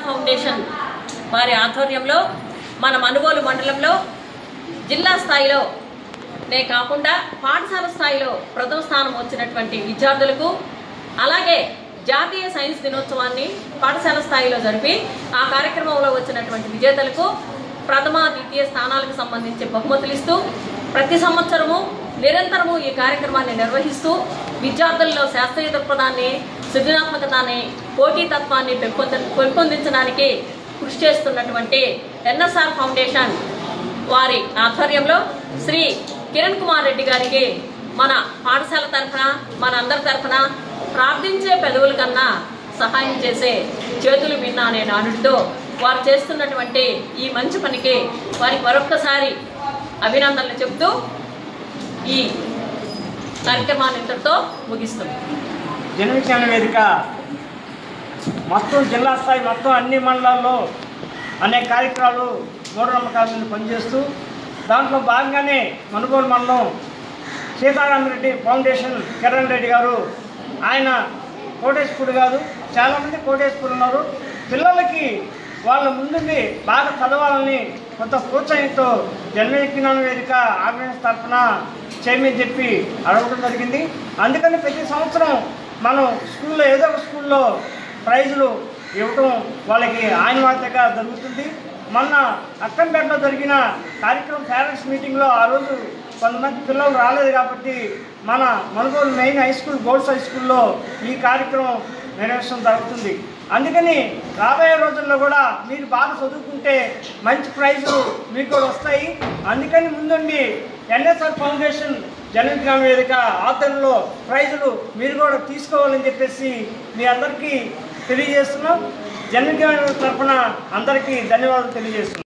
Foundation వారి ఆధ్వర్యంలో మన మనుగోలు మండలంలో జిల్లా స్థాయిలోనే కాకుండా పాఠశాల స్థాయిలో ప్రథమ స్థానం వచ్చినటువంటి విద్యార్థులకు, అలాగే జాతీయ సైన్స్ దినోత్సవాన్ని పాఠశాల స్థాయిలో జరిపి ఆ కార్యక్రమంలో వచ్చినటువంటి విజేతలకు ప్రథమ ద్వితీయ స్థానాలకు సంబంధించి బహుమతులు ఇస్తూ ప్రతి సంవత్సరము నిరంతరము ఈ కార్యక్రమాన్ని నిర్వహిస్తూ విద్యార్థుల్లో శాస్త్రీయ దృక్పథాన్ని, సృజనాత్మకతని, పోటీతత్వాన్ని పెంపొందించడానికి కృషి చేస్తున్నటువంటి ఎన్ఎస్ఆర్ ఫౌండేషన్ వారి ఆధ్వర్యంలో శ్రీ కిరణ్ కుమార్ రెడ్డి గారికి మన పాఠశాల తరఫున, మన అందరి తరఫున ప్రార్థించే పెదవుల కన్నా సహాయం చేసే చేతులు విన్నా అనే నానుడితో వారు చేస్తున్నటువంటి ఈ మంచి పనికి వారికి మరొక్కసారి అభినందనలు చెబుతూ ఈ కార్యక్రమాన్ని ఇంతటితో ముగిస్తుంది. జన విజ్ఞాన వేదిక మొత్తం జిల్లా స్థాయి మొత్తం అన్ని మండలాల్లో అనేక కార్యక్రమాలు మూఢనమ్మకాల మీద పనిచేస్తూ దాంట్లో భాగంగానే మనుగోలు మండలం సీతారామరెడ్డి ఫౌండేషన్ కిరణ్ రెడ్డి గారు, ఆయన కోటేశ్వరుడు కాదు, చాలామంది కోటేశ్వరులు ఉన్నారు. పిల్లలకి వాళ్ళ ముందుండి బాగా చదవాలని కొంత ప్రోత్సాహంతో జన విజ్ఞాన వేదిక ఆర్గనైజ్ తరఫున చేయమని చెప్పి అడగడం జరిగింది. అందుకని ప్రతి సంవత్సరం మనం స్కూల్లో ఏదో ఒక స్కూల్లో ప్రైజులు ఇవ్వటం వాళ్ళకి ఆనవాయితీగా జరుగుతుంది. మొన్న అక్కంపేటలో జరిగిన కార్యక్రమం పేరెంట్స్ మీటింగ్లో ఆ రోజు కొంతమంది పిల్లలు రాలేదు కాబట్టి మన Manugolu main high school, goals high స్కూల్లో ఈ కార్యక్రమం నిర్వహించడం జరుగుతుంది. అందుకని రాబోయే రోజుల్లో కూడా మీరు బాగా చదువుకుంటే మంచి ప్రైజులు మీకు కూడా వస్తాయి. అందుకని ముందుండి ఎన్ఎస్ఆర్ ఫౌండేషన్ జన విజ్ఞాన వేదిక ఆధ్వర్యంలో ప్రైజులు మీరు కూడా తీసుకోవాలని చెప్పేసి మీ అందరికీ తెలియజేస్తున్నాం. జన విజ్ఞాన తరఫున అందరికీ ధన్యవాదాలు తెలియజేస్తున్నాం.